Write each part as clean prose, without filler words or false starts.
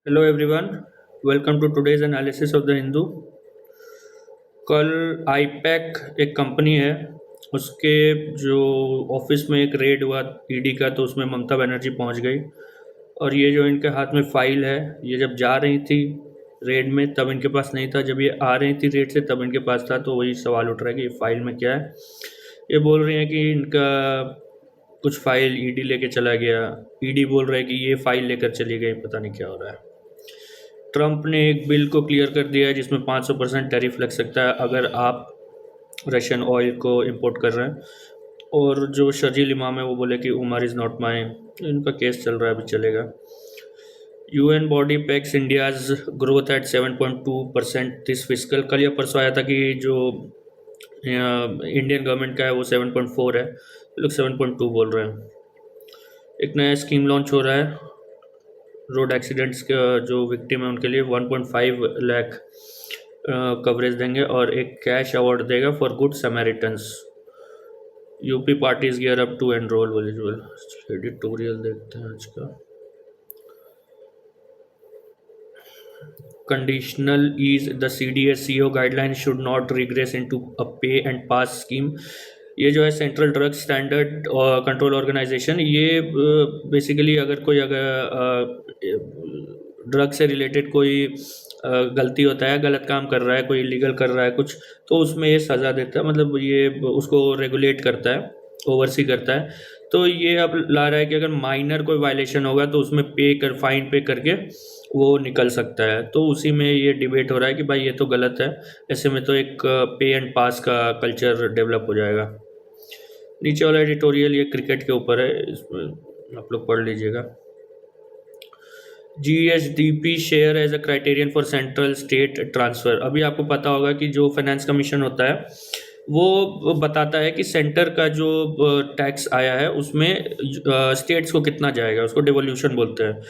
Hello everyone, welcome to today's analysis of the Hindu. कल आईपैक एक company है, उसके जो ऑफिस में एक रेड हुआ ईडी का, तो उसमें ममता बनर्जी पहुंच गई। और ये जो इनके हाथ में फाइल है, ये जब जा रही थी रेड में तब इनके पास नहीं था, जब ये आ रही थी रेड से तब इनके पास था। तो वही सवाल उठ रहा है कि ये फाइल में क्या है। ये बोल रही हैं कि इनका कुछ फाइल ईडी लेके चला गया। ईडी बोल रहा है कि ये फाइल लेकर चली गई, पता नहीं क्या हो रहा है। ट्रंप ने एक बिल को क्लियर कर दिया है जिसमें 500% टैरिफ लग सकता है अगर आप रशियन ऑयल को इंपोर्ट कर रहे हैं। और जो शर्जील इमाम है वो बोले कि उमर इज़ नॉट माई, इनका केस चल रहा है, अभी चलेगा। UN body PACS India's growth at 7.2% this physical. कल या परसों आया था कि जो इंडियन गवर्नमेंट का है वो 7.4 है, लोग 7.2 बोल रहे हैं। एक नया स्कीम लॉन्च हो रहा है रोड एक्सीडेंट्स के जो विक्टिम है उनके लिए 1.5 लाख कवरेज देंगे और एक कैश अवार्ड देगा for good samaritans. UP parties gear up to enrol visual. Editorial देखते हैं आज का। Conditional is the CDS CEO guideline should not regress into a pay and pass scheme. ये जो है central drug standard control organisation, ये basically अगर drug से रिलेटेड कोई गलती होता है, गलत काम कर रहा है, कोई इलीगल कर रहा है कुछ, तो उसमें ये सज़ा देता है। मतलब ये उसको रेगुलेट करता है, ओवरसी करता है। तो ये अब ला रहा है कि अगर माइनर कोई वायलेशन होगा तो उसमें फाइन पे करके वो निकल सकता है। तो उसी में ये डिबेट हो रहा है कि भाई ये तो गलत है, ऐसे में तो एक पे एंड पास का कल्चर डेवलप हो जाएगा। नीचे वाला एडिटोरियल ये क्रिकेट के ऊपर है, इसमें आप लोग पढ़ लीजिएगा। GSDP share as a criterion for central state transfer. अभी आपको पता होगा कि जो फाइनेंस कमीशन होता है वो बताता है कि सेंटर का जो टैक्स आया है उसमें स्टेट्स को कितना जाएगा, उसको डिवोल्यूशन बोलते हैं।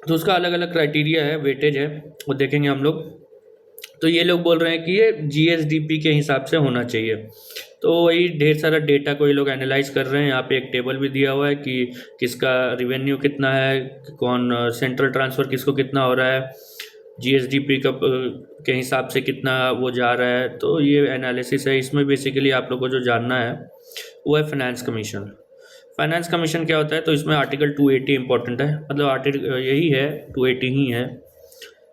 तो उसका अलग अलग क्राइटेरिया है, वेटेज है, वो देखेंगे हम लोग। तो ये लोग बोल रहे हैं कि ये GSDP के हिसाब से होना चाहिए। तो वही ढेर सारा डेटा को ये लोग एनालाइज कर रहे हैं। यहाँ पे एक टेबल भी दिया हुआ है कि किसका रिवेन्यू कितना है, कौन सेंट्रल ट्रांसफ़र किसको कितना हो रहा है, GSDP का के हिसाब से कितना वो जा रहा है। तो ये एनालिसिस है, इसमें बेसिकली आप लोग को जो जानना है वो है फाइनेंस कमीशन। फाइनेंस कमीशन क्या होता है, तो इसमें आर्टिकल 280 इंपॉर्टेंट है, मतलब आर्टिकल यही है, 280 ही है।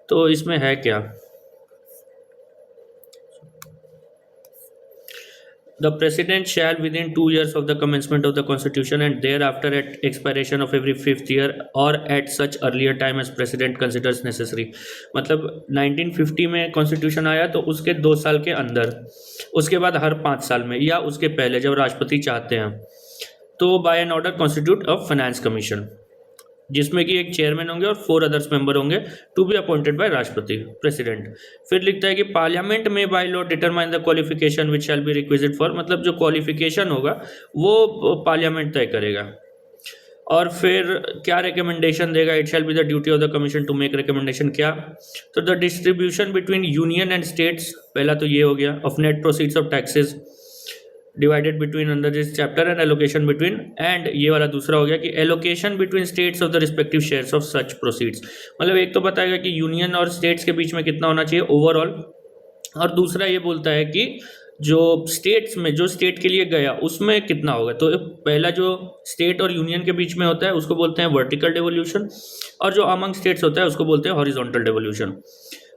तो इसमें है क्या, The President shall, within 2 years of the commencement of the Constitution and thereafter at expiration of every 5th year or at such earlier time as President considers necessary। मतलब 1950 में कॉन्स्टिट्यूशन आया तो उसके 2 साल के अंदर, उसके बाद हर 5 साल में या उसके पहले जब राष्ट्रपति चाहते हैं, तो by an order constitute a finance commission, जिसमें कि एक चेयरमैन होंगे और 4 अदर्स मेंबर होंगे टू बी अपॉइंटेड बाय राष्ट्रपति प्रेसिडेंट। फिर लिखता है कि पार्लियामेंट में by law determine the qualification which shall be requisite for, मतलब जो क्वालिफिकेशन होगा वो पार्लियामेंट तय करेगा। और फिर क्या रिकमेंडेशन देगा, it shall be the duty of the commission to make recommendation. क्या, तो the distribution between union and states, पहला तो ये हो गया, of net proceeds of taxes divided between under this chapter and allocation between, and ये वाला दूसरा हो गया कि allocation between states of the respective shares of such proceeds. मतलब एक तो बताएगा कि यूनियन और स्टेट्स के बीच में कितना होना चाहिए ओवरऑल, और दूसरा ये बोलता है कि जो स्टेट्स में जो स्टेट के लिए गया उसमें कितना होगा। तो पहला जो स्टेट और यूनियन के बीच में होता है उसको बोलते हैं वर्टिकल डेवोल्यूशन, और जो अमंग स्टेट्स होता है उसको बोलते हैं हॉरिजॉन्टल डेवोल्यूशन।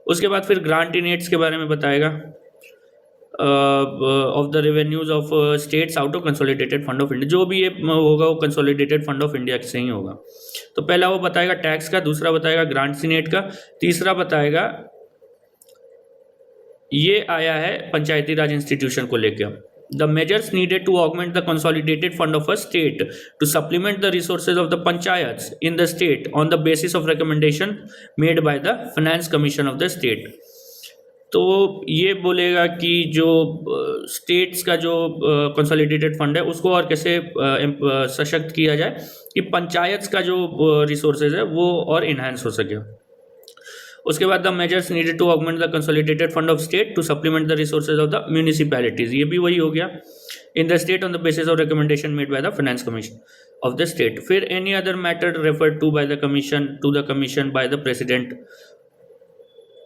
उसके बाद फिर ग्रांट इन एड्स के बारे में बताएगा, of the revenues of states out of consolidated fund of India. जो भी ये होगा वो कंसोलिडेटेड फंड ऑफ इंडिया से ही होगा। तो पहला वो बताएगा टैक्स का, दूसरा बताएगा ग्रांट इन एड का, तीसरा बताएगा ये आया है पंचायती राज इंस्टीट्यूशन को लेकर, the measures needed to augment the consolidated fund of a state to supplement the resources of the panchayats in the state on the basis of recommendation made by the finance commission of the state. तो ये बोलेगा कि जो states का जो consolidated fund है उसको और कैसे सशक्त किया जाए कि पंचायत का जो रिसोर्सेज है वो और इन्हांस हो सके। उसके बाद the measures needed to augment the consolidated fund of state to supplement the resources of the municipalities, ये भी वही हो गया। in the state on the basis of recommendation made by the finance commission of the state. फिर any other matter referred to by the commission by the president.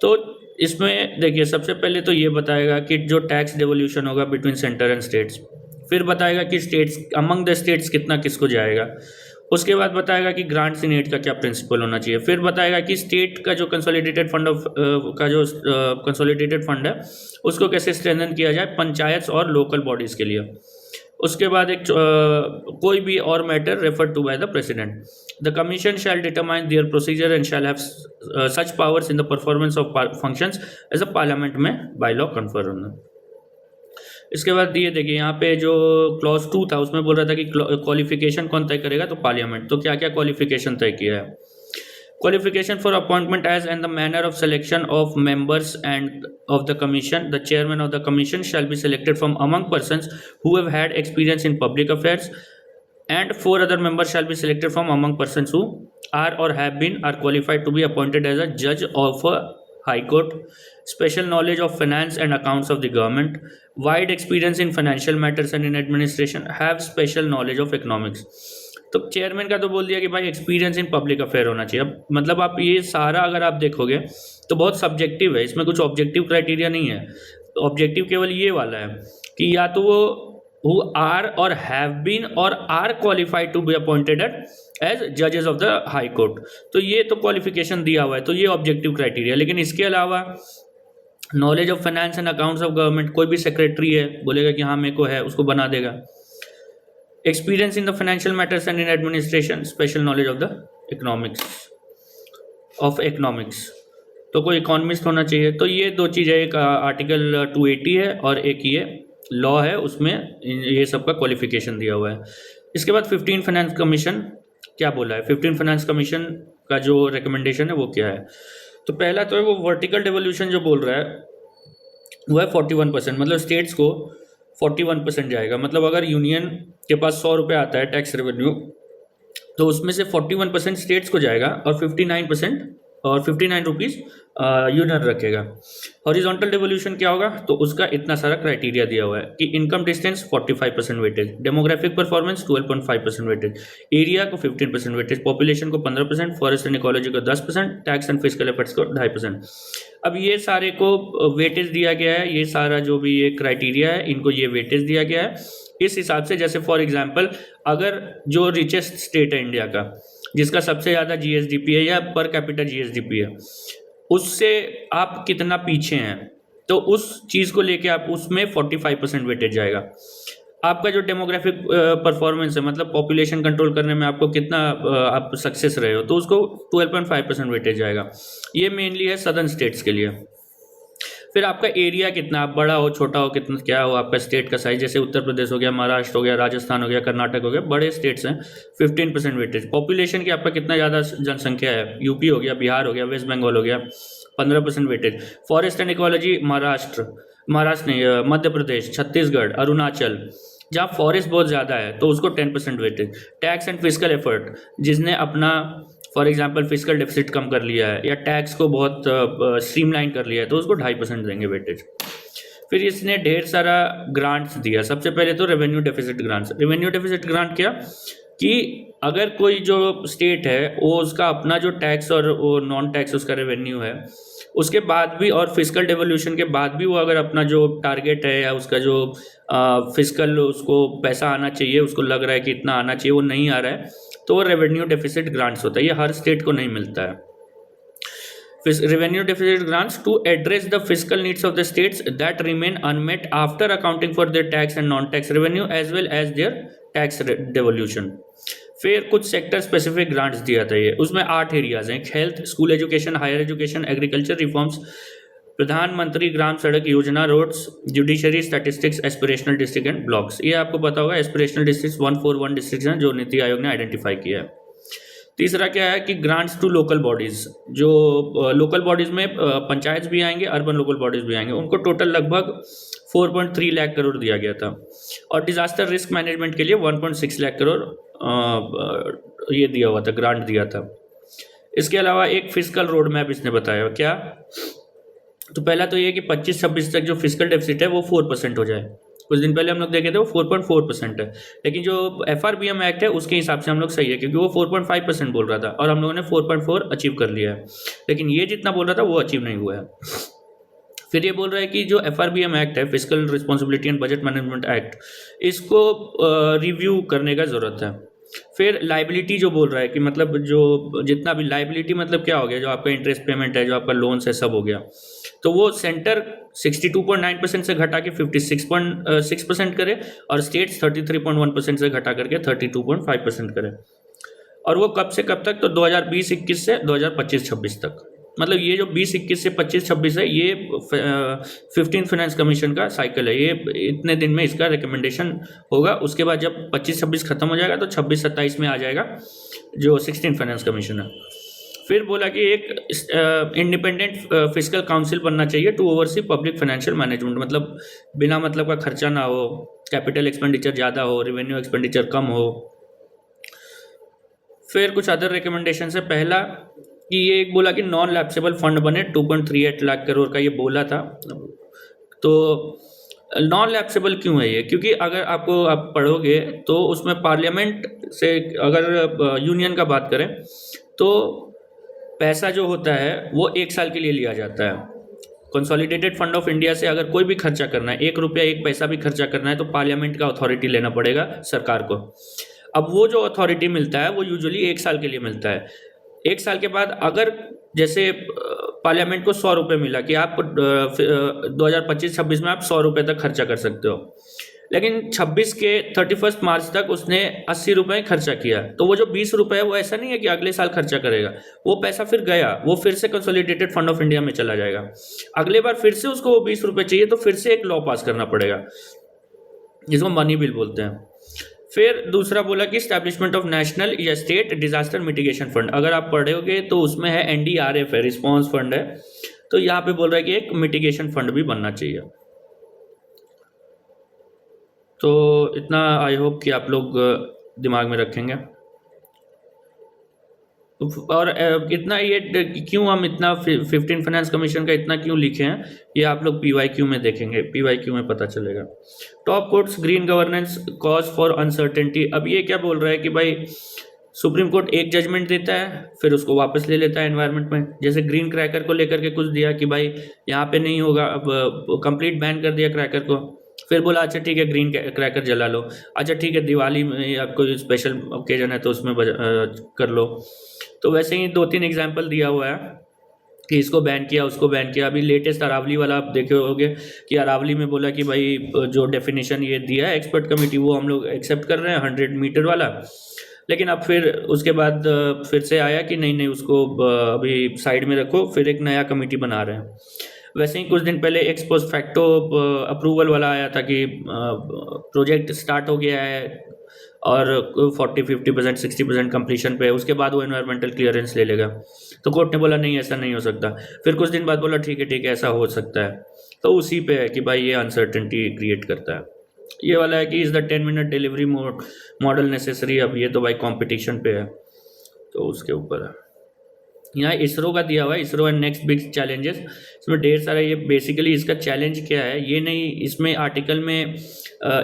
तो इसमें देखिए सबसे पहले तो ये बताएगा कि जो टैक्स डिवोल्यूशन होगा बिटवीन सेंटर एंड स्टेट्स, फिर बताएगा कि स्टेट्स अमंग द स्टेट्स कितना किसको जाएगा, उसके बाद बताएगा कि ग्रांट्स इन एड का क्या प्रिंसिपल होना चाहिए, फिर बताएगा कि स्टेट का जो कंसोलिडेटेड फंड है उसको कैसे स्ट्रेंथन किया जाए पंचायत और लोकल बॉडीज़ के लिए। उसके बाद एक कोई भी और matter refer to by the president. The commission shall determine their procedure and shall have such powers in the performance of functions as a parliament में बाय लॉ कन्फर होना। इसके बाद ये देखिए यहाँ पे जो क्लॉज 2 था उसमें बोल रहा था कि क्वालिफिकेशन कौन तय करेगा, तो पार्लियामेंट। तो क्या क्या क्वालिफिकेशन तय किया है? Qualification for appointment as and the manner of selection of members and of the commission. The chairman of the commission shall be selected from among persons who have had experience in public affairs, and 4 other members shall be selected from among persons who are or have been are qualified to be appointed as a judge of a high court, special knowledge of finance and accounts of the government, wide experience in financial matters and in administration, have special knowledge of economics. तो chairman का तो बोल दिया कि भाई experience in public affair होना चाहिए। अब मतलब आप ये सारा अगर आप देखोगे तो बहुत सब्जेक्टिव है, इसमें कुछ ऑब्जेक्टिव क्राइटेरिया नहीं है। तो ऑब्जेक्टिव केवल ये वाला है कि या तो वो who are or have been or are qualified to be appointed as जजेस ऑफ द हाई कोर्ट, तो ये तो क्वालिफिकेशन दिया हुआ है, तो ये ऑब्जेक्टिव क्राइटेरिया। लेकिन इसके अलावा knowledge of finance and accounts of government, कोई भी सेक्रेटरी है बोलेगा कि हाँ मेरे को है, उसको बना देगा। Experience in the financial matters and in administration, special knowledge of the economics, तो कोई इकोनॉमिस्ट होना चाहिए। तो ये 2 चीज़ें, एक आर्टिकल 280 है और एक ये लॉ है, उसमें ये सब का क्वालिफिकेशन दिया हुआ है। इसके बाद 15 फाइनेंस कमीशन क्या बोला है? 15 फाइनेंस कमीशन का जो रिकमेंडेशन है वो क्या है? तो पहला तो है वो वर्टिकल डिवोल्यूशन जो बोल रहा है वो है 41%, मतलब स्टेट्स को 41% जाएगा। मतलब अगर यूनियन के पास 100 रुपये आता है टैक्स रेवेन्यू, तो उसमें से 41% स्टेट्स को जाएगा और 59 रुपीज़ यूनियन रखेगा। हॉरिजॉन्टल डिवोल्यूशन क्या होगा? तो उसका इतना सारा क्राइटेरिया दिया हुआ है कि income distance 45% weightage, demographic performance 12.5% weightage, area को 15% वेटेज, पॉपुलेशन को 15%, फॉरेस्ट एंड इकोलॉजी को 10%, टैक्स एंड फिजिकल एफर्ट्स को 2.5%। अब ये सारे को वेटेज दिया गया है, ये सारा जो भी ये क्राइटेरिया है इनको ये वेटेज दिया गया है इस हिसाब से। जैसे फॉर एग्जांपल अगर जो रिचेस्ट स्टेट है इंडिया का, जिसका सबसे ज़्यादा जीएसडीपी है या पर कैपिटा जीएसडीपी है, उससे आप कितना पीछे हैं, तो उस चीज़ को लेके आप उसमें 45% वेटेज जाएगा। आपका जो डेमोग्राफिक परफॉर्मेंस है, मतलब पॉपुलेशन कंट्रोल करने में आपको कितना आप सक्सेस रहे हो, तो उसको 12.5% वेटेज जाएगा। ये मेनली है सदर्न स्टेट्स के लिए। फिर आपका एरिया कितना, आप बड़ा हो छोटा हो कितना क्या हो आपका स्टेट का साइज, जैसे उत्तर प्रदेश हो गया, महाराष्ट्र हो गया, राजस्थान हो गया, कर्नाटक हो गया, बड़े स्टेट्स हैं, 15% वेटेज। पॉपुलेशन की आपका कितना ज़्यादा जनसंख्या है, यूपी हो गया, बिहार हो गया, वेस्ट बंगाल हो गया, 15% weightage. Forest and ecology Maharashtra नहीं, मध्य प्रदेश, छत्तीसगढ़, अरुणाचल, जहाँ फॉरेस्ट बहुत ज़्यादा है तो उसको 10% weightage. Tax and physical effort, जिसने अपना फॉर एग्जांपल फिजिकल डेफिसिट कम कर लिया है या टैक्स को बहुत स्ट्रीमलाइन कर लिया है, तो उसको 2.5% देंगे वेटेज। फिर इसने ढेर सारा ग्रांट्स दिया। सबसे पहले तो revenue deficit grants. Revenue deficit grant क्या कि अगर कोई जो स्टेट है वो उसका अपना जो टैक्स और वो नॉन टैक्स उसका रेवेन्यू है, उसके बाद भी और फिजिकल डेवोल्यूशन के बाद भी वो अगर अपना जो टारगेट है या उसका जो फिजिकल उसको पैसा आना चाहिए, उसको लग रहा है कि इतना आना चाहिए, वो नहीं आ रहा है, तो रेवेन्यू डेफिसिट ग्रांट्स होता है। ये हर स्टेट को नहीं मिलता है। Revenue deficit grants to address the fiscal needs of the states that remain unmet after accounting for their tax and non tax revenue as well as their tax devolution. फिर कुछ sector specific grants दिया था। ये उसमें 8 areas हैं: health, school education, higher education, agriculture reforms, Pradhan Mantri Gram Sadak Yojana, roads, judiciary, statistics, aspirational district and blocks. ये आपको पता होगा एस्पिरेशनल डिस्ट्रिक्ट 141 डिस्ट्रिक्ट हैं जो नीति आयोग ने आइडेंटिफाई किया है। तीसरा क्या है कि ग्रांट्स टू लोकल बॉडीज़, जो लोकल बॉडीज़ में पंचायत भी आएंगे, अर्बन लोकल बॉडीज़ भी आएंगे, उनको टोटल लगभग 4.3 लाख करोड़ दिया गया था। और डिजास्टर रिस्क मैनेजमेंट के लिए 1.6 लाख करोड़ ये दिया हुआ था, ग्रांट दिया था। इसके अलावा एक फिजिकल रोड मैप इसने बताया। क्या? तो पहला तो ये कि 25-26 तक जो फिजिकल डेफिसिट है वो 4% हो जाए, कुछ दिन पहले हम लोग देखे थे वो 4.4% है, लेकिन जो FRBM एक्ट है उसके हिसाब से हम लोग सही है, क्योंकि वो 4.5% बोल रहा था और हम लोगों ने 4.4 अचीव कर लिया है, लेकिन ये जितना बोल रहा था वो अचीव नहीं हुआ है। फिर ये बोल रहा है कि जो FRBM एक्ट है, physical responsibility and budget management act, इसको रिव्यू करने का ज़रूरत है। फिर लाइबिलिटी जो बोल रहा है कि मतलब जो जितना भी लाइबिलिटी मतलब क्या हो गया, जो आपका इंटरेस्ट पेमेंट है, जो आपका लोन्स है, सब हो गया, तो वो सेंटर 62.9% से घटा के 56.6% करे और स्टेट्स 33.1% से घटा करके 32.5% करे। और वो कब से कब तक, तो 2020-21 से 2025-26 तक। मतलब ये जो 20-21 से 25-26 है, ये 15th फाइनेंस कमीशन का साइकिल है, ये इतने दिन में इसका रिकमेंडेशन होगा। उसके बाद जब 25-26 खत्म हो जाएगा तो 26-27 में आ जाएगा जो 16th फाइनेंस कमीशन है। फिर बोला कि एक इंडिपेंडेंट फिजिकल काउंसिल बनना चाहिए to oversee public financial management, मतलब बिना मतलब का खर्चा ना हो, कैपिटल एक्सपेंडिचर ज़्यादा हो, रेवेन्यू एक्सपेंडिचर कम हो। फिर कुछ अदर रिकमेंडेशन है। पहला कि ये एक बोला कि नॉन लैप्सेबल फंड बने 2.38 लाख करोड़ का, ये बोला था। तो नॉन लैप्सेबल क्यों है ये, क्योंकि अगर आप पढ़ोगे तो उसमें पार्लियामेंट से, अगर यूनियन का बात करें तो पैसा जो होता है वो 1 साल के लिए लिया जाता है। कंसोलिडेटेड फंड ऑफ इंडिया से अगर कोई भी खर्चा करना है, 1 रुपया 1 पैसा भी खर्चा करना है, तो पार्लियामेंट का अथॉरिटी लेना पड़ेगा सरकार को। अब वो जो अथॉरिटी मिलता है वो यूजुअली 1 साल के लिए मिलता है। 1 साल के बाद अगर जैसे पार्लियामेंट को 100 रुपये मिला कि आप 2025-26 में आप 100 रुपये तक खर्चा कर सकते हो, लेकिन 26 के 31 मार्च तक उसने 80 रुपये खर्चा किया, तो वो जो 20 रुपये है वो ऐसा नहीं है कि अगले साल खर्चा करेगा, वो पैसा फिर गया, वो फिर से कंसोलिडेटेड फंड ऑफ इंडिया में चला जाएगा। अगले बार फिर से उसको वो 20 रुपये चाहिए तो फिर से एक लॉ पास करना पड़ेगा, जिसको मनी बिल बोलते हैं। फिर दूसरा बोला कि स्टैब्लिशमेंट ऑफ नेशनल या स्टेट डिजास्टर मिटिगेशन फंड, अगर आप पढ़ोगे तो उसमें है NDRF है, रिस्पॉन्स फंड है, तो यहाँ पे बोल रहा है कि एक मिटिगेशन फंड भी बनना चाहिए। तो इतना आई होप कि आप लोग दिमाग में रखेंगे। और इतना ये क्यों हम इतना 15 फाइनेंस कमीशन का इतना क्यों लिखे हैं, ये आप लोग PYQ में देखेंगे, PYQ में पता चलेगा। Top courts green governance cause for uncertainty, अब ये क्या बोल रहा है कि भाई सुप्रीम कोर्ट एक जजमेंट देता है फिर उसको वापस ले लेता है एनवायरनमेंट में। जैसे ग्रीन क्रैकर को लेकर के कुछ दिया कि भाई यहाँ पे नहीं होगा, अब कंप्लीट बैन कर दिया क्रैकर को, फिर बोला अच्छा ठीक है ग्रीन क्रैकर जला लो, अच्छा ठीक है दिवाली में आपको स्पेशल ओकेजन है तो उसमें कर लो। तो वैसे ही 2-3 एग्जाम्पल दिया हुआ है कि इसको बैन किया, उसको बैन किया। अभी लेटेस्ट अरावली वाला आप देखे होंगे कि अरावली में बोला कि भाई जो डेफिनेशन ये दिया है एक्सपर्ट कमेटी वो हम लोग एक्सेप्ट कर रहे हैं 100 मीटर वाला, लेकिन अब फिर उसके बाद फिर से आया कि नहीं उसको अभी साइड में रखो, फिर एक नया कमेटी बना रहे हैं। वैसे ही कुछ दिन पहले एक्स पोस्ट फैक्टो अप्रूवल वाला आया था कि प्रोजेक्ट स्टार्ट हो गया है और 40-50% 60% कंप्लीशन पे है, उसके बाद वो एनवायरमेंटल क्लियरेंस ले लेगा। तो कोर्ट ने बोला नहीं ऐसा नहीं हो सकता, फिर कुछ दिन बाद बोला ठीक है ऐसा हो सकता है। तो उसी पे है कि भाई ये अनसर्टेनिटी क्रिएट करता है। ये वाला है कि is the 10 minute delivery model necessary, अब ये तो भाई कॉम्पिटिशन पे है तो उसके ऊपर है। यहाँ इसरो का दिया हुआ है, ISRO and next big challenges, इसमें ढेर सारा, ये बेसिकली इसका चैलेंज क्या है ये नहीं, इसमें आर्टिकल में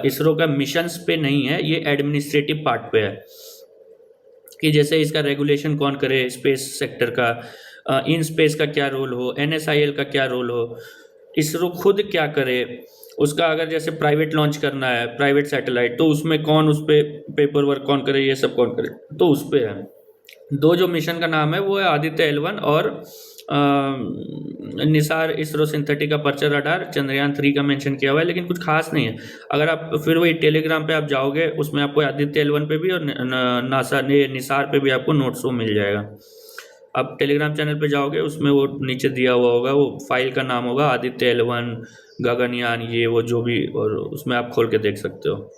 इसरो का मिशंस पे नहीं है, ये एडमिनिस्ट्रेटिव पार्ट पे है कि जैसे इसका रेगुलेशन कौन करे, स्पेस सेक्टर का, इन स्पेस का क्या रोल हो, NSIL का क्या रोल हो, इसरो खुद क्या करे, उसका अगर जैसे प्राइवेट लॉन्च करना है प्राइवेट सैटेलाइट तो उसमें कौन उस पर पेपर वर्क कौन करे, ये सब कौन करे, तो उस पर है। 2 जो मिशन का नाम है वो है आदित्य L1 और Nisar ISRO synthetic aperture radar, Chandrayaan 3 का मेंशन किया हुआ है, लेकिन कुछ खास नहीं है। अगर आप फिर वही टेलीग्राम पे आप जाओगे उसमें आपको आदित्य L1 पे भी और नासा निसार पे भी आपको नोट्स वो मिल जाएगा। आप टेलीग्राम चैनल पे जाओगे उसमें वो नीचे दिया हुआ होगा, वो फाइल का नाम होगा आदित्य L1 गगनयान, ये वो जो भी, और उसमें आप खोल के देख सकते हो।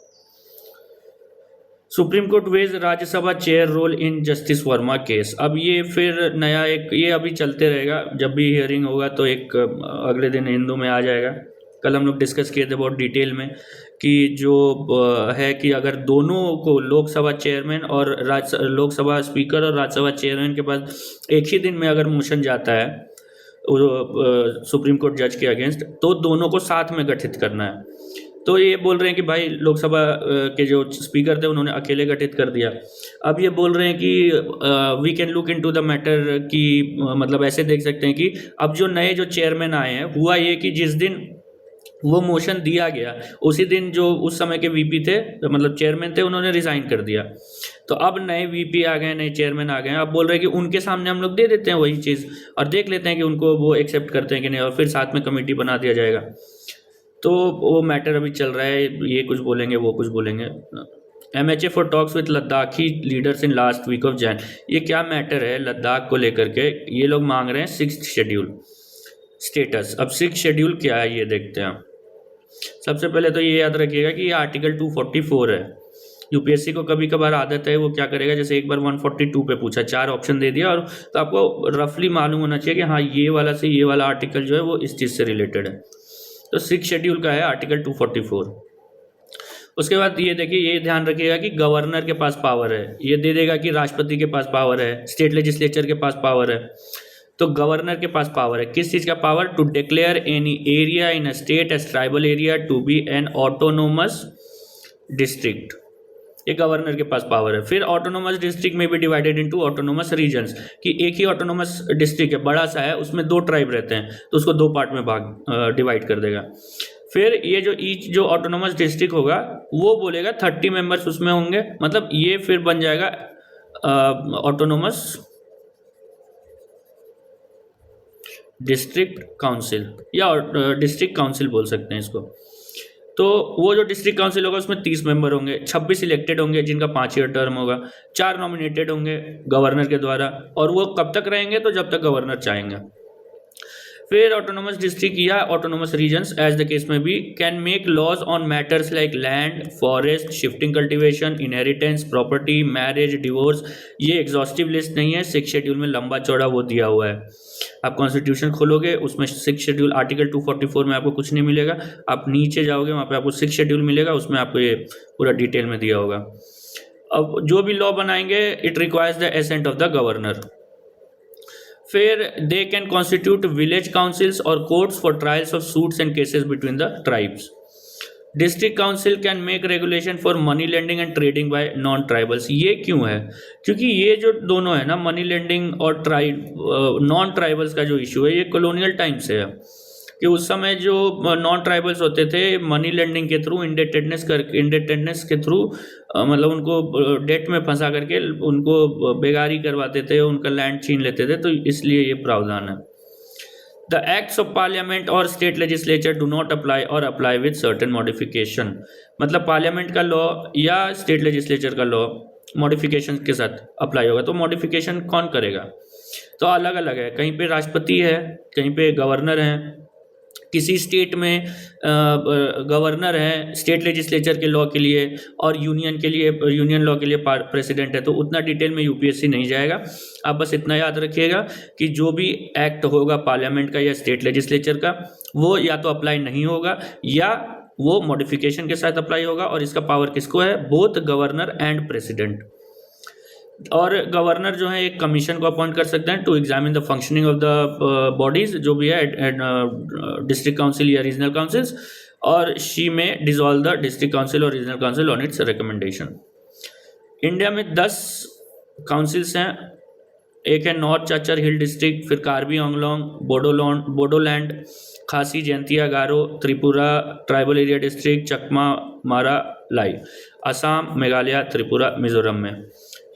Supreme Court weighs Rajya Sabha chair role in Justice Varma case, अब ये फिर नया एक, ये अभी चलते रहेगा, जब भी हियरिंग होगा तो एक अगले दिन हिंदू में आ जाएगा। कल हम लोग डिस्कस किए थे बहुत डिटेल में कि जो है कि अगर दोनों को लोकसभा चेयरमैन और लोकसभा स्पीकर और राज्यसभा चेयरमैन के पास एक ही दिन में अगर मोशन जाता है सुप्रीम कोर्ट जज के अगेंस्ट, तो दोनों को साथ में गठित करना है। तो ये बोल रहे हैं कि भाई लोकसभा के जो स्पीकर थे उन्होंने अकेले गठित कर दिया। अब ये बोल रहे हैं कि we can look into the matter कि मतलब ऐसे देख सकते हैं कि अब जो नए जो चेयरमैन आए हैं, हुआ ये कि जिस दिन वो मोशन दिया गया उसी दिन जो उस समय के वीपी थे, मतलब चेयरमैन थे, उन्होंने रिजाइन कर दिया। तो अब नए वीपी आ गए, नए चेयरमैन आ गए हैं। अब बोल रहे हैं कि उनके सामने हम लोग दे देते हैं वही चीज़ और देख लेते हैं कि उनको वो एक्सेप्ट करते हैं कि नहीं, और फिर साथ में कमेटी बना दिया जाएगा। तो वो मैटर अभी चल रहा है, ये कुछ बोलेंगे वो कुछ बोलेंगे। MHA for talks with Ladakhi leaders in last week of June. ये क्या मैटर है लद्दाख को लेकर के? ये लोग मांग रहे हैं 6th शेड्यूल स्टेटस। अब 6th शेड्यूल क्या है ये देखते हैं। सबसे पहले तो ये याद रखिएगा कि ये आर्टिकल 244 है। यूपीएससी को कभी कभार आदत है, वो क्या करेगा, जैसे एक बार 142 पे पूछा, 4 ऑप्शन दे दिया, और तो आपको रफली मालूम होना चाहिए कि हाँ ये वाला से ये वाला आर्टिकल जो है वो इस चीज़ से रिलेटेड है। तो 6th शेड्यूल का है आर्टिकल 244। उसके बाद ये देखिए, ये ध्यान रखिएगा कि गवर्नर के पास पावर है, ये दे देगा कि राष्ट्रपति के पास पावर है, स्टेट लेजिस्लेचर के पास पावर है। तो गवर्नर के पास पावर है, किस चीज़ का power? To declare any area in a state as tribal area to be an autonomous district. ये गवर्नर के पास पावर है। फिर ऑटोनोमस डिस्ट्रिक्ट में भी डिवाइडेड इनटू ऑटोनोमस रीजन्स, कि एक ही ऑटोनोमस डिस्ट्रिक्ट है, बड़ा सा है, उसमें 2 ट्राइब रहते हैं, तो उसको 2 पार्ट में डिवाइड कर देगा। फिर ये जो ईच जो ऑटोनोमस डिस्ट्रिक्ट होगा वो बोलेगा 30 मेंबर्स उसमें होंगे, मतलब ये फिर बन जाएगा ऑटोनोमस डिस्ट्रिक्ट काउंसिल, या डिस्ट्रिक्ट काउंसिल बोल सकते हैं इसको। तो वो जो डिस्ट्रिक्ट काउंसिल होगा उसमें 30 मेंबर होंगे, 26 इलेक्टेड होंगे जिनका 5 ईयर टर्म होगा, 4 नॉमिनेटेड होंगे गवर्नर के द्वारा, और वो कब तक रहेंगे? तो जब तक गवर्नर चाहेंगे। फिर ऑटोनोमस डिस्ट्रिक्ट या autonomous regions as the case में भी can make laws on matters like land, forest, shifting cultivation, inheritance, property, marriage, divorce. ये एग्जॉस्टिव लिस्ट नहीं है, 6th शेड्यूल में लंबा चौड़ा वो दिया हुआ है। आप कॉन्स्टिट्यूशन खोलोगे उसमें 6th शेड्यूल आर्टिकल 244 में आपको कुछ नहीं मिलेगा, आप नीचे जाओगे वहाँ पे आपको 6th शेड्यूल मिलेगा, उसमें आपको ये पूरा डिटेल में दिया होगा। अब जो भी लॉ बनाएंगे it requires the assent of the governor. फिर they can constitute village councils और courts for trials of suits and cases between the tribes. District council can make regulation for money lending and trading by non tribals. ये क्यों है? क्योंकि ये जो दोनों है ना, मनी लेंडिंग और नॉन ट्राइबल्स का जो इशू है ये कॉलोनियल टाइम से है, कि उस समय जो नॉन ट्राइबल्स होते थे मनी लेंडिंग के थ्रू, इंडेटेडनेस के थ्रू, मतलब उनको डेट में फंसा करके उनको बेगारी करवाते थे, उनका लैंड छीन लेते थे, तो इसलिए ये प्रावधान है। The acts of parliament और state legislature do not apply or apply with certain modification। मतलब पार्लियामेंट का लॉ या स्टेट लेजिस्लेचर का लॉ मॉडिफिकेशन के साथ अप्लाई होगा। तो मॉडिफिकेशन कौन करेगा? तो अलग अलग है, कहीं पे राष्ट्रपति है, कहीं पे गवर्नर है, किसी स्टेट में गवर्नर है स्टेट लेजिस्लेचर के लॉ के लिए, और यूनियन के लिए, यूनियन लॉ के लिए प्रेसिडेंट है। तो उतना डिटेल में यूपीएससी नहीं जाएगा। आप बस इतना याद रखिएगा कि जो भी एक्ट होगा पार्लियामेंट का या स्टेट लेजिस्लेचर का, वो या तो अप्लाई नहीं होगा या वो मॉडिफिकेशन के साथ अप्लाई होगा। और इसका पावर किसको है? Both governor and president. और गवर्नर जो है एक कमीशन को अपॉइंट कर सकते हैं to examine the functioning of the bodies जो भी है, डिस्ट्रिक्ट काउंसिल या रीजनल काउंसिल्स, और she may dissolve the district council और regional council on its recommendation. India में 10 काउंसिल्स हैं। एक है नॉर्थ चाचर हिल डिस्ट्रिक्ट, फिर कार्बी आंगलोंग, बोडोलैंड, खासी, जयंतिया, गारो, त्रिपुरा ट्राइबल एरिया डिस्ट्रिक्ट, चकमा, मारा, लाई, असम, मेघालय, त्रिपुरा, मिजोरम में।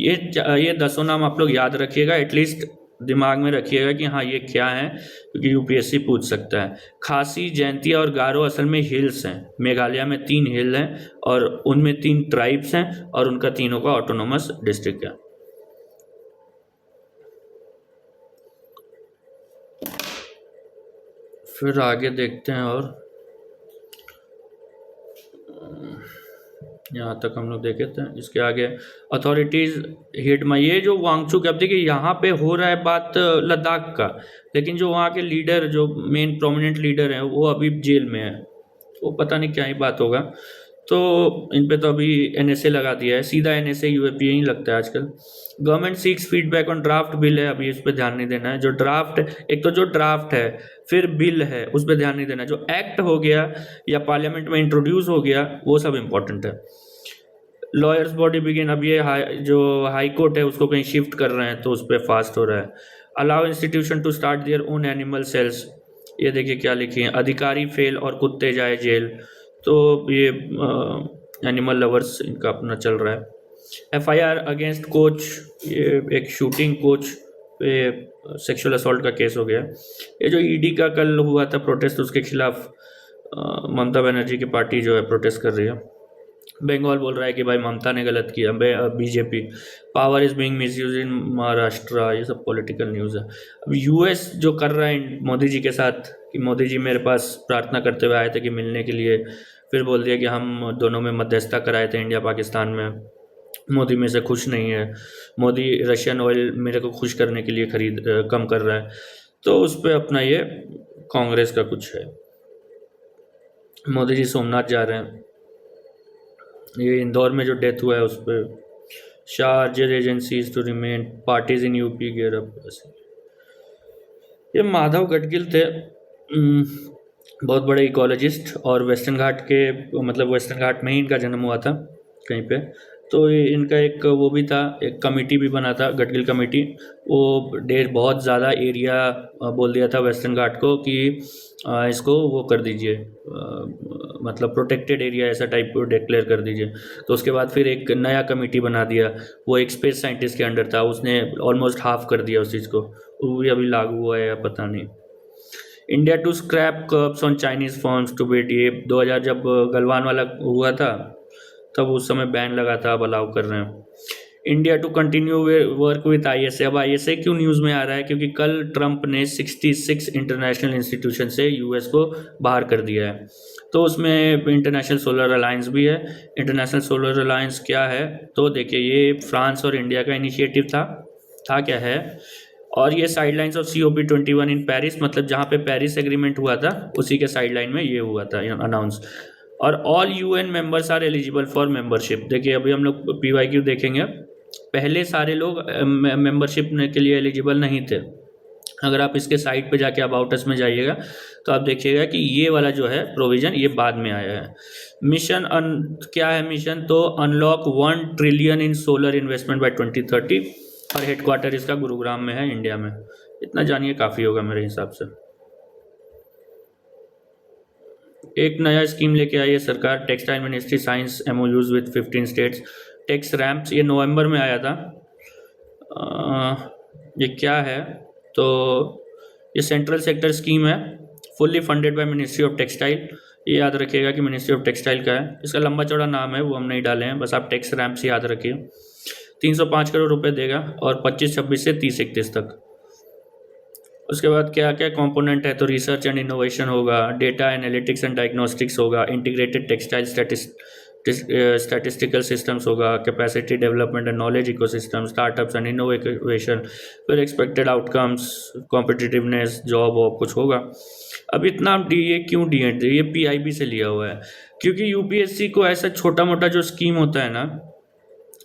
ये 10 नाम आप लोग याद रखिएगा, एटलीस्ट दिमाग में रखिएगा कि हाँ ये क्या है, क्योंकि यूपीएससी पूछ सकता है। खासी, जयंतिया और गारो असल में हिल्स हैं। मेघालय में 3 हिल हैं और उनमें 3 ट्राइब्स हैं और उनका तीनों का ऑटोनोमस डिस्ट्रिक्ट है। फिर आगे देखते हैं, और यहाँ तक हम लोग देखे थे। इसके आगे अथॉरिटीज़ हिट में, ये जो वांगचुक, अब देखिए यहाँ पे हो रहा है बात लद्दाख का, लेकिन जो वहाँ के लीडर, जो मेन प्रोमिनेंट लीडर हैं, वो अभी जेल में है। वो पता नहीं क्या ही बात होगा। तो इन पे तो अभी NSA लगा दिया है, सीधा NSA UAPA ही लगता है आजकल। Government seeks feedback on draft bill है, अभी इस पर ध्यान नहीं देना है। जो ड्राफ्ट, एक तो जो ड्राफ्ट है, फिर बिल है, उस पर ध्यान नहीं देना है। जो एक्ट हो गया या पार्लियामेंट में इंट्रोड्यूस हो गया वो सब इंपॉर्टेंट है। लॉयर्स बॉडी बिगिन, अब ये जो हाई कोर्ट है उसको कहीं शिफ्ट कर रहे हैं तो उस पर फास्ट हो रहा है। Allow institution to start their own animal cells, ये देखिए क्या लिखी है, अधिकारी फेल और कुत्ते जाए जेल। तो ये एनिमल लवर्स इनका अपना चल रहा है। FIR अगेंस्ट कोच, ये एक शूटिंग कोच पे सेक्सुअल असॉल्ट का केस हो गया। ये जो ED का कल हुआ था प्रोटेस्ट, उसके खिलाफ ममता बनर्जी की पार्टी जो है प्रोटेस्ट कर रही है। बंगाल बोल रहा है कि भाई ममता ने गलत किया, BJP। Power is being misuse in Maharashtra, ये सब पॉलिटिकल न्यूज़ है। अब US जो कर रहा है मोदी जी के साथ, कि मोदी जी मेरे पास प्रार्थना करते हुए आए थे कि मिलने के लिए, फिर बोल दिया कि हम दोनों में मध्यस्थता कराए थे इंडिया पाकिस्तान में, मोदी में से खुश नहीं है, मोदी रशियन ऑयल मेरे को खुश करने के लिए कम कर रहा है। तो उस पर अपना ये कांग्रेस का कुछ है। मोदी जी सोमनाथ जा रहे हैं। ये इंदौर में जो डेथ हुआ है उस पर charges agencies to remain parties इन UP गियर अप। ये माधव गडगिल थे, बहुत बड़े इकोलॉजिस्ट, और वेस्टर्न घाट के, मतलब वेस्टर्न घाट में ही इनका जन्म हुआ था कहीं पे। तो ये इनका एक वो भी था, एक कमेटी भी बना था, गडगिल कमेटी। वो बहुत ज़्यादा एरिया बोल दिया था वेस्टर्न घाट को कि इसको वो कर दीजिए, मतलब प्रोटेक्टेड एरिया ऐसा टाइप डिक्लेयर कर दीजिए। तो उसके बाद फिर एक नया कमेटी बना दिया, वो एक स्पेस साइंटिस्ट के अंडर था, उसने ऑलमोस्ट हाफ कर दिया उस चीज़ को। वो भी अभी लागू हुआ है या पता नहीं। India to scrap curbs on Chinese firms to bid, ये 2000 जब गलवान वाला हुआ था तब उस समय बैन लगा था, अब अलाउ कर रहे हैं। India to continue work with ISA, अब ISA क्यों न्यूज़ में आ रहा है, क्योंकि कल ट्रंप ने 66 इंटरनेशनल इंस्टीट्यूशन से US को बाहर कर दिया है। तो उसमें इंटरनेशनल सोलर अलायंस भी है। इंटरनेशनल सोलर अलायंस क्या है, तो देखिए ये फ्रांस और इंडिया का इनिशिएटिव था क्या है, और ये sidelines of COP21 in Paris, मतलब जहाँ पे पेरिस एग्रीमेंट हुआ था उसी के साइडलाइन में ये हुआ था अनाउंस। और all UN members are eligible for membership. देखिए अभी हम लोग PYQ देखेंगे, पहले सारे लोग मेंबरशिप के लिए एलिजिबल नहीं थे। अगर आप इसके साइट पे जाके अबाउट अस में जाइएगा तो आप देखिएगा कि ये वाला जो है प्रोविज़न ये बाद में आया है। मिशन क्या है मिशन, तो unlock 1 trillion in solar investment by 2030, और हेडक्वार्टर इसका गुरुग्राम में है, इंडिया में। इतना जानिए काफ़ी होगा मेरे हिसाब से। एक नया स्कीम लेके आई है सरकार, textile ministry science MOUs with 15 states. Tax ramps, ये नवंबर में आया था। ये क्या है, तो ये सेंट्रल सेक्टर स्कीम है, fully funded by ministry of textile. ये याद रखिएगा कि मिनिस्ट्री ऑफ टेक्सटाइल का है, इसका लंबा चौड़ा नाम है वो हम नहीं डाले हैं, बस आप टैक्स रैम्प्स याद रखिए। 305 करोड़ रुपए देगा, और 25-26 से 30-31 तक। उसके बाद क्या क्या कंपोनेंट है, तो रिसर्च एंड इनोवेशन होगा, डेटा एनालिटिक्स एंड डायग्नोस्टिक्स होगा, इंटीग्रेटेड टेक्सटाइल स्टैटिस्टिकल सिस्टम्स होगा, capacity development and knowledge ecosystem, startups and innovation, फिर एक्सपेक्टेड आउटकम्स, कॉम्पिटिटिवनेस, जॉब और कुछ होगा। अब इतना ये क्यों दिए, ये PIB से लिया हुआ है, क्योंकि UPSC को ऐसा छोटा मोटा जो स्कीम होता है ना,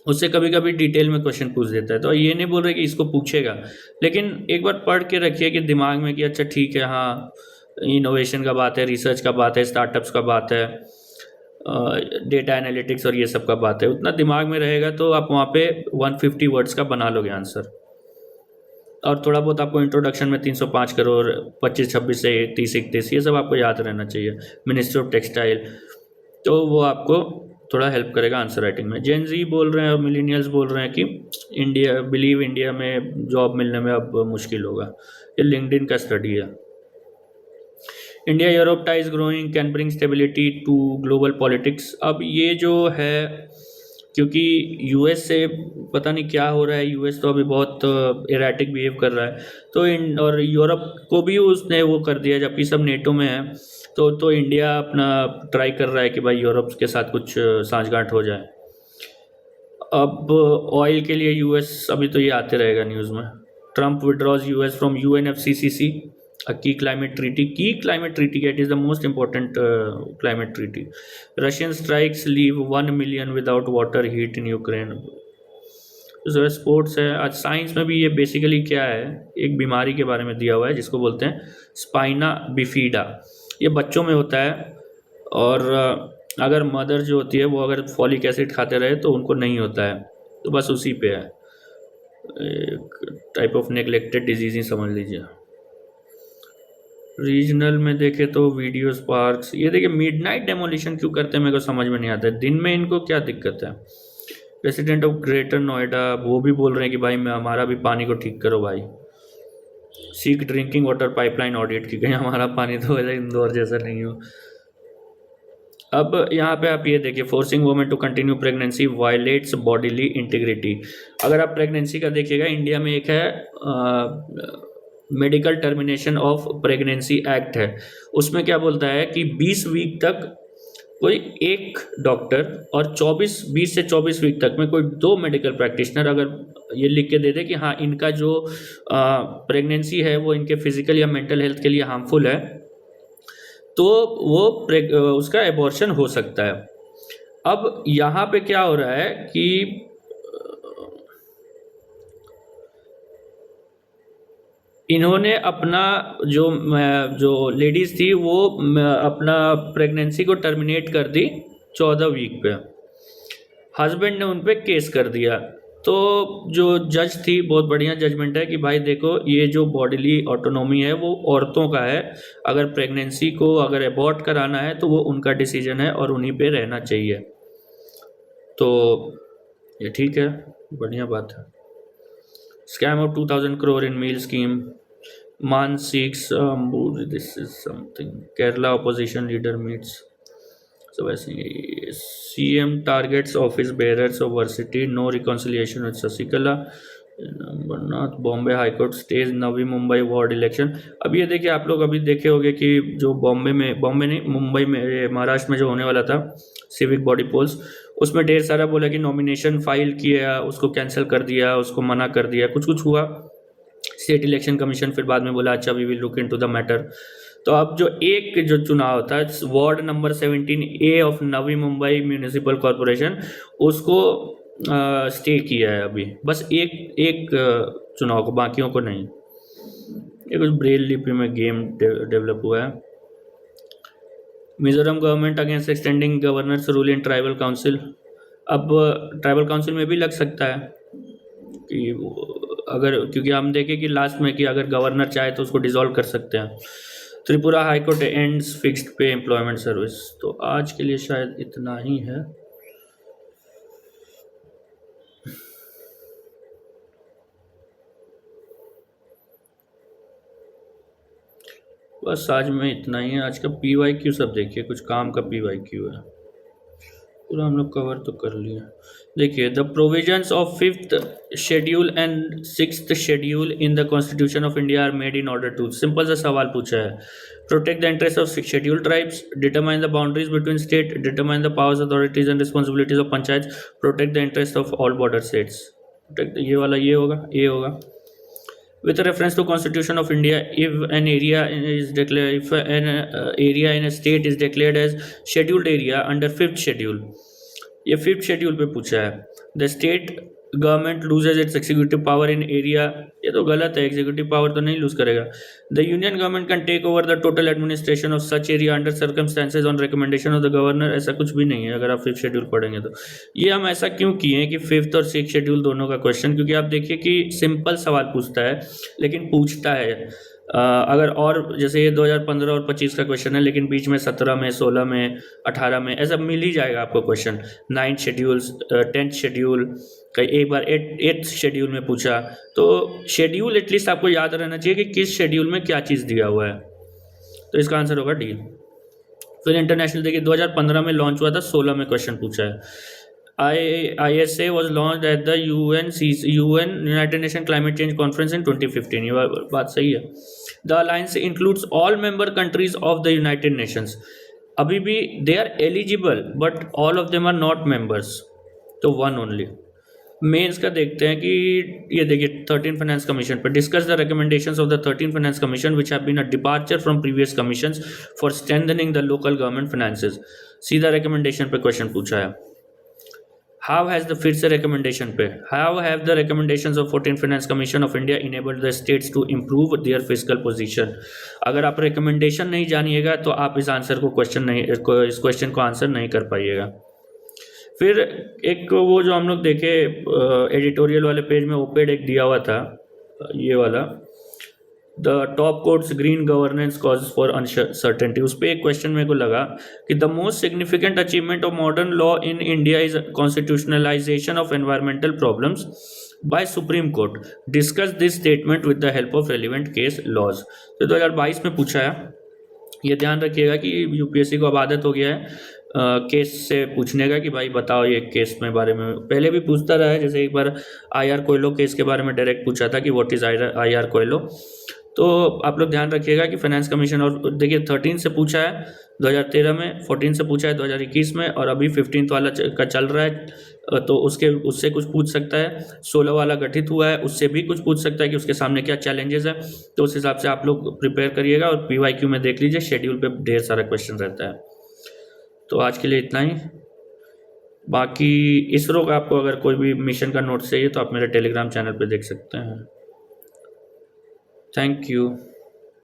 उससे कभी कभी डिटेल में क्वेश्चन पूछ देता है। तो ये नहीं बोल रहे कि इसको पूछेगा, लेकिन एक बार पढ़ के रखिए कि दिमाग में कि अच्छा ठीक है, हाँ इनोवेशन का बात है, रिसर्च का बात है, स्टार्टअप्स का बात है, डेटा एनालिटिक्स और ये सब का बात है। उतना दिमाग में रहेगा तो आप वहाँ पे 150 वर्ड्स का बना लोगे आंसर। और थोड़ा बहुत आपको इंट्रोडक्शन में 305 करोड़, 25-26 से 30-31 ये सब आपको याद रहना चाहिए, मिनिस्ट्री ऑफ टेक्सटाइल, तो वो आपको थोड़ा हेल्प करेगा आंसर राइटिंग में। जेन जी बोल रहे हैं और मिलीनियल्स बोल रहे हैं कि इंडिया में जॉब मिलने में अब मुश्किल होगा। ये लिंक्डइन का स्टडी है। India Europe ties growing can bring stability to global politics. अब ये जो है, क्योंकि US से पता नहीं क्या हो रहा है, US तो अभी बहुत एराटिक बिहेव कर रहा है, तो और यूरोप को भी उसने वो कर दिया, जबकि सब नेटो में है। तो इंडिया अपना ट्राई कर रहा है कि भाई यूरोप के साथ कुछ सांठगांठ हो जाए। अब ऑयल के लिए US, अभी तो ये आते रहेगा न्यूज़ में। Trump withdraws US from UNFCCC, A key climate treaty. Key climate treaty. It is the most important climate treaty. Russian strikes leave 1 million without water, heat in Ukraine. जो sports है, आज science में भी ये basically क्या है, एक बीमारी के बारे में दिया हुआ है जिसको बोलते हैं स्पाइना बिफीडा। ये बच्चों में होता है, और अगर मदर जो होती है वो अगर फॉलिक एसिड खाते रहे तो उनको नहीं होता है, तो बस उसी पे है, एक टाइप ऑफ नेग्लेक्टेड डिजीज ही समझ लीजिए। रीजनल में देखे तो वीडियो स्पार्क्स, ये देखिए मिडनाइट डेमोलिशन क्यों करते हैं मेरे को समझ में नहीं आता है, दिन में इनको क्या दिक्कत है। रेसिडेंट ऑफ ग्रेटर नोएडा वो भी बोल रहे हैं कि भाई मैं हमारा भी पानी को ठीक करो भाई। Seek drinking water pipeline audit की, कहीं हमारा पानी तो वैसे इंदौर जैसा नहीं हो। अब यहाँ पे आप ये देखिए, forcing women to continue pregnancy violates bodily integrity. अगर आप प्रेगनेंसी का देखिएगा, इंडिया में एक है medical termination of pregnancy act है, उसमें क्या बोलता है कि 20 वीक तक कोई एक डॉक्टर और 20 से 24 वीक तक में कोई 2 मेडिकल प्रैक्टिशनर अगर ये लिख के दे दे कि हाँ इनका जो प्रेगनेंसी है वो इनके फिजिकल या मेंटल हेल्थ के लिए हार्मफुल है, तो वो उसका एबॉर्शन हो सकता है। अब यहाँ पे क्या हो रहा है कि इन्होंने अपना जो लेडीज़ थी वो अपना प्रेगनेंसी को टर्मिनेट कर दी 14 वीक पे, हस्बैंड ने उन पे केस कर दिया। तो जो जज थी, बहुत बढ़िया जजमेंट है कि भाई देखो ये जो बॉडीली ऑटोनॉमी है वो औरतों का है, अगर प्रेगनेंसी को अगर एबॉर्ट कराना है तो वो उनका डिसीजन है और उन्हीं पे रहना चाहिए। तो ये ठीक है, बढ़िया बात है। Scam of 2000 crore in meal scheme. Man seeks this is something. Kerala opposition leader meets. So वैसे CM targets office bearers of Varsity. No reconciliation with Sasikala. Amarnath Bombay High Court stays Navi Mumbai ward election. अब ये देखिए, आप लोग अभी देखे होंगे कि जो बॉम्बे नहीं मुंबई में, महाराष्ट्र में जो होने वाला था सिविक बॉडी पोल्स, उसमें ढेर सारा बोला कि नॉमिनेशन फाइल किया, उसको कैंसिल कर दिया, उसको मना कर दिया, कुछ हुआ। स्टेट इलेक्शन कमीशन फिर बाद में बोला अच्छा we will look into the matter. तो अब जो चुनाव था ward number 17A of Navi Mumbai municipal corporation, उसको स्टे किया है अभी, बस एक चुनाव को, बाकियों को नहीं। ये कुछ ब्रेल लिपि में गेम डेवलप हुआ है। Mizoram government against extending governor's rule in tribal council. अब ट्राइबल काउंसिल में भी लग सकता है कि अगर, क्योंकि हम देखें कि लास्ट में कि अगर गवर्नर चाहे तो उसको डिसॉल्व कर सकते हैं। त्रिपुरा हाईकोर्ट एंड्स फिक्स्ड पे एम्प्लॉयमेंट सर्विस। तो आज के लिए शायद इतना ही है। बस आज में इतना ही है। आज का PYQ सब देखिए, कुछ काम का PYQ है, पूरा हम लोग कवर तो कर लिया। देखिए, the provisions of 5th schedule and 6th schedule in the Constitution of India are made in order to, simple सा सवाल पूछा है, protect the interest of schedule tribes, determine the boundaries between state, determine the powers authorities and responsibilities of panchayat, protect the interest of all border states. Protect, ये वाला ये होगा। With reference to Constitution of India, if an area in a state is declared as scheduled area under 5th schedule, ये 5th schedule पे पूछा है, the state government loses its executive power in area, ये तो गलत है, executive power तो नहीं lose करेगा। The union government can take over the total administration of such area under circumstances on recommendation of the governor, ऐसा कुछ भी नहीं है अगर आप 5th schedule पढ़ेंगे तो। ये हम ऐसा क्यों किए हैं कि 5th और 6th schedule दोनों का क्वेश्चन, क्योंकि आप देखिए कि सिंपल सवाल पूछता है लेकिन पूछता है। अगर और जैसे ये 2015 और 25 का क्वेश्चन है, लेकिन बीच में 17 में, 16 में, 18 में ऐसा मिल ही जाएगा आपको question. 9th schedule, 10th schedule, कई एक बार 8th शेड्यूल में पूछा। तो शेड्यूल एटलीस्ट आपको याद रहना चाहिए कि किस शेड्यूल में क्या चीज़ दिया हुआ है। तो इसका आंसर होगा डी। फिर इंटरनेशनल देखिए, 2015 में लॉन्च हुआ था, 16 में क्वेश्चन पूछा है। ISA was launched at the UN United Nations Climate Change Conference in 2015, ये बात सही है। The alliance includes all member countries of the United Nations. अभी भी they are eligible but all of them are not members, तो one only। Mains का देखते हैं कि ये देखिए 13 फाइनेंस कमीशन पर discuss the recommendations of the 13 finance commission which have been a departure from previous commissions for strengthening the local government finances. सीधा recommendation पे क्वेश्चन पूछा है। हाउ हैज द फिर से रिकमेंडेशन पे how have the recommendations of 14 finance commission of India enabled the states to improve their fiscal position. अगर आप recommendation नहीं जानिएगा तो आप इस आंसर को क्वेश्चन नहीं इस क्वेश्चन को आंसर नहीं कर पाइएगा। फिर एक वो जो हम लोग देखे एडिटोरियल वाले पेज में ओपेड एक दिया हुआ था, ये वाला the top courts green governance cause for uncertainty, उस पर एक क्वेश्चन मेरे को लगा कि the most significant achievement of modern law in India is constitutionalisation of environmental problems by Supreme Court, discuss this statement with the help of relevant case laws. तो 2022 में पूछा है। ये ध्यान रखिएगा कि यूपीएससी को अब आदत हो गया है केस से पूछने का कि भाई बताओ ये केस में बारे में। पहले भी पूछता रहा है, जैसे एक बार आईआर कोयलो केस के बारे में डायरेक्ट पूछा था कि व्हाट इज आईआर कोयलो। तो आप लोग ध्यान रखिएगा कि फाइनेंस कमीशन, और देखिए 13 से पूछा है 2013 में, 14 से पूछा है 2021 में, और अभी 15 वाला का चल रहा है तो उससे कुछ पूछ सकता है। 16 वाला गठित हुआ है, उससे भी कुछ पूछ सकता है कि उसके सामने क्या चैलेंजेस है। तो उस हिसाब से आप लोग प्रिपेयर करिएगा और पीवाईक्यू में देख लीजिए, शेड्यूल पे ढेर सारा क्वेश्चन रहता है। तो आज के लिए इतना ही। बाकी इसरो का आपको अगर कोई भी मिशन का नोट्स चाहिए तो आप मेरे टेलीग्राम चैनल पे देख सकते हैं। Thank you.